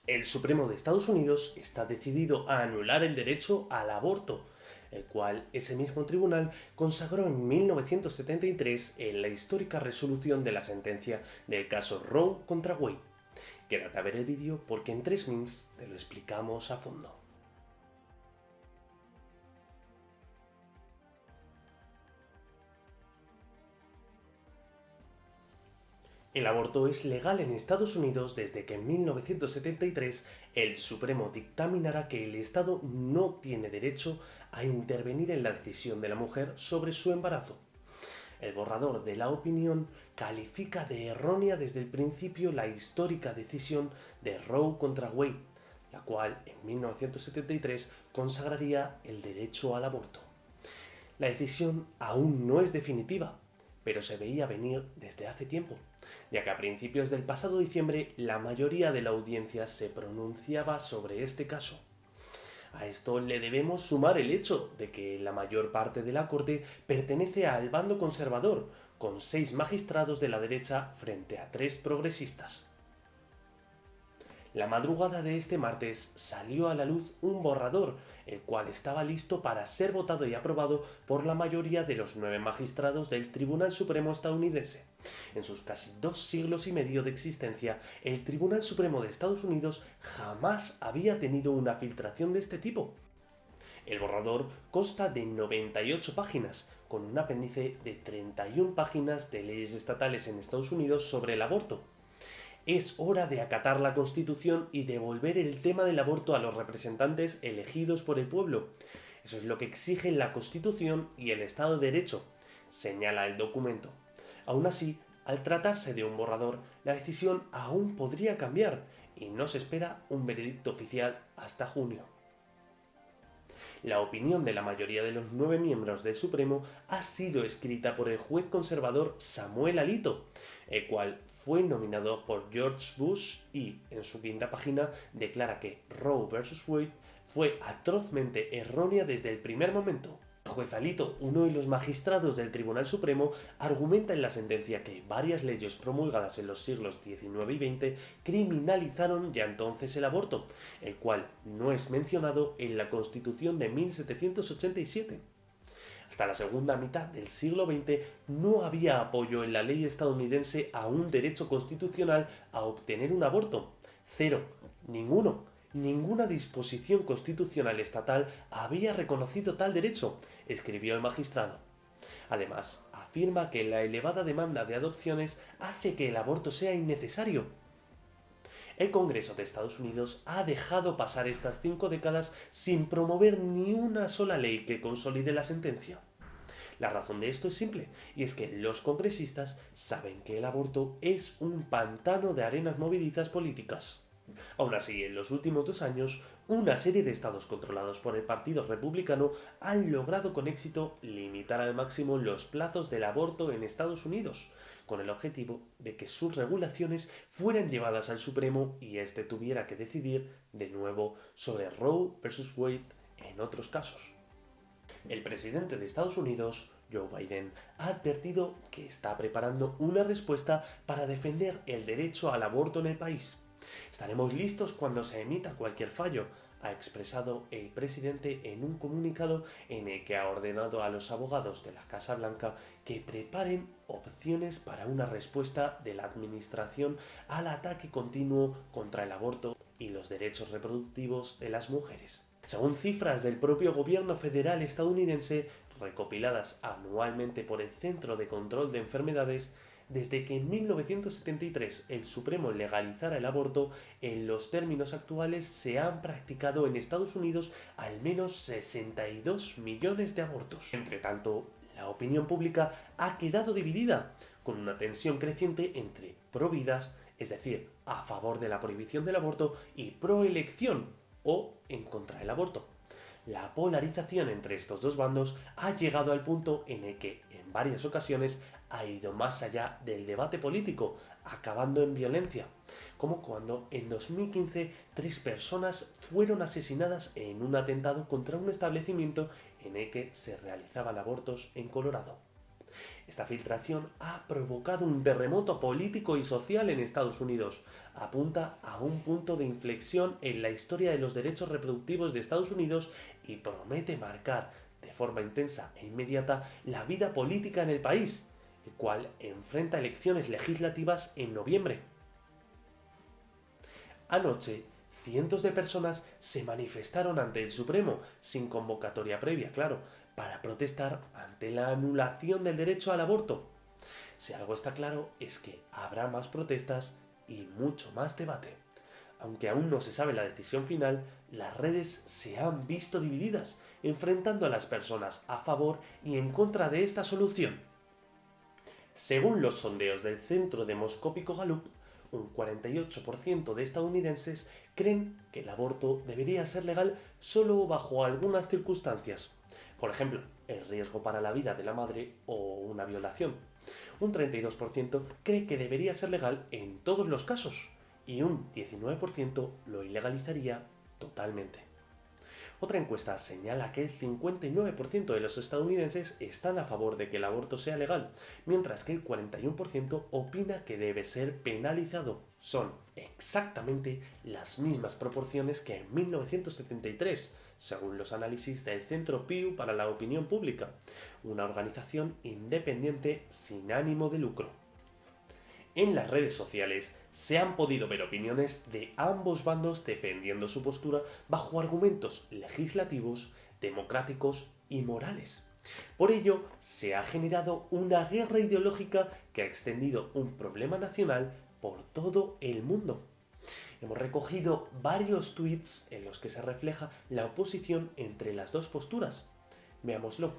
El Supremo de Estados Unidos está decidido a anular el derecho al aborto, el cual ese mismo tribunal consagró en 1973 en la histórica resolución de la sentencia del caso Roe contra Wade. Quédate a ver el vídeo porque en 3 mins te lo explicamos a fondo. El aborto es legal en Estados Unidos desde que en 1973 el Supremo dictaminara que el Estado no tiene derecho a intervenir en la decisión de la mujer sobre su embarazo. El borrador de la opinión califica de errónea desde el principio la histórica decisión de Roe contra Wade, la cual en 1973 consagraría el derecho al aborto. La decisión aún no es definitiva, pero se veía venir desde hace tiempo, ya que a principios del pasado diciembre la mayoría de la audiencia se pronunciaba sobre este caso. A esto le debemos sumar el hecho de que la mayor parte de la Corte pertenece al bando conservador, con 6 magistrados de la derecha frente a 3 progresistas. La madrugada de este martes salió a la luz un borrador, el cual estaba listo para ser votado y aprobado por la mayoría de los 9 magistrados del Tribunal Supremo estadounidense. En sus casi 2 siglos y medio de existencia, el Tribunal Supremo de Estados Unidos jamás había tenido una filtración de este tipo. El borrador consta de 98 páginas, con un apéndice de 31 páginas de leyes estatales en Estados Unidos sobre el aborto. Es hora de acatar la Constitución y devolver el tema del aborto a los representantes elegidos por el pueblo. Eso es lo que exigen la Constitución y el Estado de Derecho, señala el documento. Aún así, al tratarse de un borrador, la decisión aún podría cambiar y no se espera un veredicto oficial hasta junio. La opinión de la mayoría de los 9 miembros del Supremo ha sido escrita por el juez conservador Samuel Alito, el cual fue nominado por George Bush y, en su 5ª página, declara que Roe vs. Wade fue atrozmente errónea desde el primer momento. El juez Alito, uno de los magistrados del Tribunal Supremo, argumenta en la sentencia que varias leyes promulgadas en los siglos XIX y XX criminalizaron ya entonces el aborto, el cual no es mencionado en la Constitución de 1787. Hasta la segunda mitad del siglo XX no había apoyo en la ley estadounidense a un derecho constitucional a obtener un aborto. Cero, ninguno. Ninguna disposición constitucional estatal había reconocido tal derecho, escribió el magistrado. Además, afirma que la elevada demanda de adopciones hace que el aborto sea innecesario. El Congreso de Estados Unidos ha dejado pasar estas 5 décadas sin promover ni una sola ley que consolide la sentencia. La razón de esto es simple, y es que los congresistas saben que el aborto es un pantano de arenas movedizas políticas. Aún así, en los últimos 2 años, una serie de estados controlados por el Partido Republicano han logrado con éxito limitar al máximo los plazos del aborto en Estados Unidos, con el objetivo de que sus regulaciones fueran llevadas al Supremo y éste tuviera que decidir de nuevo sobre Roe vs. Wade en otros casos. El presidente de Estados Unidos, Joe Biden, ha advertido que está preparando una respuesta para defender el derecho al aborto en el país. Estaremos listos cuando se emita cualquier fallo, ha expresado el presidente en un comunicado en el que ha ordenado a los abogados de la Casa Blanca que preparen opciones para una respuesta de la administración al ataque continuo contra el aborto y los derechos reproductivos de las mujeres. Según cifras del propio gobierno federal estadounidense, recopiladas anualmente por el Centro de Control de Enfermedades, desde que en 1973 el Supremo legalizara el aborto, en los términos actuales se han practicado en Estados Unidos al menos 62 millones de abortos. Entre tanto, la opinión pública ha quedado dividida, con una tensión creciente entre pro-vidas, es decir, a favor de la prohibición del aborto, y pro-elección, o en contra del aborto. La polarización entre estos dos bandos ha llegado al punto en el que, en varias ocasiones, ha ido más allá del debate político, acabando en violencia, como cuando en 2015 3 personas fueron asesinadas en un atentado contra un establecimiento en el que se realizaban abortos en Colorado. Esta filtración ha provocado un terremoto político y social en Estados Unidos. Apunta a un punto de inflexión en la historia de los derechos reproductivos de Estados Unidos y promete marcar de forma intensa e inmediata la vida política en el país, el cual enfrenta elecciones legislativas en noviembre. Anoche, cientos de personas se manifestaron ante el Supremo, sin convocatoria previa, claro, para protestar ante la anulación del derecho al aborto. Si algo está claro es que habrá más protestas y mucho más debate. Aunque aún no se sabe la decisión final, las redes se han visto divididas, enfrentando a las personas a favor y en contra de esta solución. Según los sondeos del Centro Demoscópico Gallup, un 48% de estadounidenses creen que el aborto debería ser legal solo bajo algunas circunstancias. Por ejemplo, el riesgo para la vida de la madre o una violación. Un 32% cree que debería ser legal en todos los casos y un 19% lo ilegalizaría totalmente. Otra encuesta señala que el 59% de los estadounidenses están a favor de que el aborto sea legal, mientras que el 41% opina que debe ser penalizado. Son exactamente las mismas proporciones que en 1973, según los análisis del Centro Pew para la Opinión Pública, una organización independiente sin ánimo de lucro. En las redes sociales se han podido ver opiniones de ambos bandos defendiendo su postura bajo argumentos legislativos, democráticos y morales. Por ello, se ha generado una guerra ideológica que ha extendido un problema nacional por todo el mundo. Hemos recogido varios tweets en los que se refleja la oposición entre las dos posturas. Veámoslo.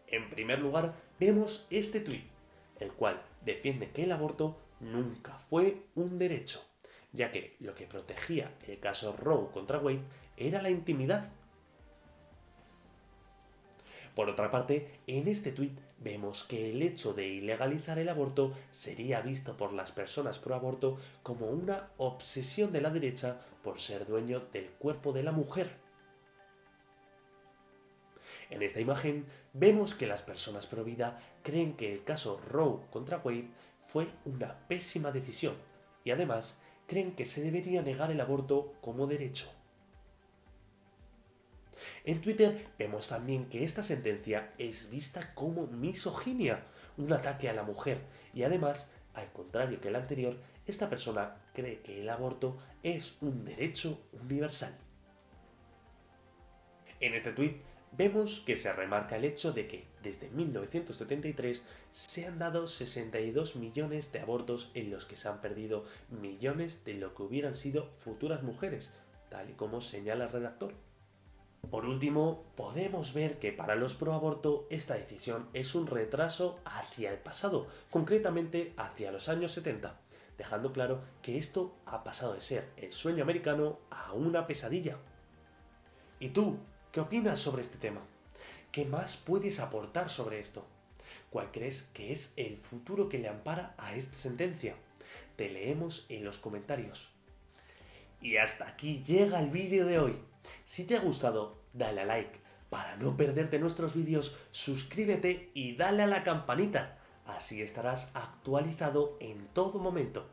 En primer lugar, vemos este tweet, el cual defiende que el aborto nunca fue un derecho, ya que lo que protegía el caso Roe contra Wade era la intimidad. Por otra parte, en este tuit vemos que el hecho de ilegalizar el aborto sería visto por las personas pro aborto como una obsesión de la derecha por ser dueño del cuerpo de la mujer. En esta imagen vemos que las personas pro vida creen que el caso Roe contra Wade fue una pésima decisión y además creen que se debería negar el aborto como derecho. En Twitter vemos también que esta sentencia es vista como misoginia, un ataque a la mujer y además, al contrario que el anterior, esta persona cree que el aborto es un derecho universal. En este tuit vemos que se remarca el hecho de que desde 1973 se han dado 62 millones de abortos en los que se han perdido millones de lo que hubieran sido futuras mujeres, tal y como señala el redactor. Por último, podemos ver que para los pro aborto esta decisión es un retraso hacia el pasado, concretamente hacia los años 70, dejando claro que esto ha pasado de ser el sueño americano a una pesadilla. ¿Y tú? ¿Qué opinas sobre este tema? ¿Qué más puedes aportar sobre esto? ¿Cuál crees que es el futuro que le ampara a esta sentencia? Te leemos en los comentarios. Y hasta aquí llega el vídeo de hoy. Si te ha gustado, dale a like. Para no perderte nuestros vídeos, suscríbete y dale a la campanita. Así estarás actualizado en todo momento.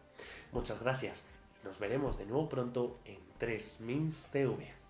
Muchas gracias y nos veremos de nuevo pronto en 3 Mins TV.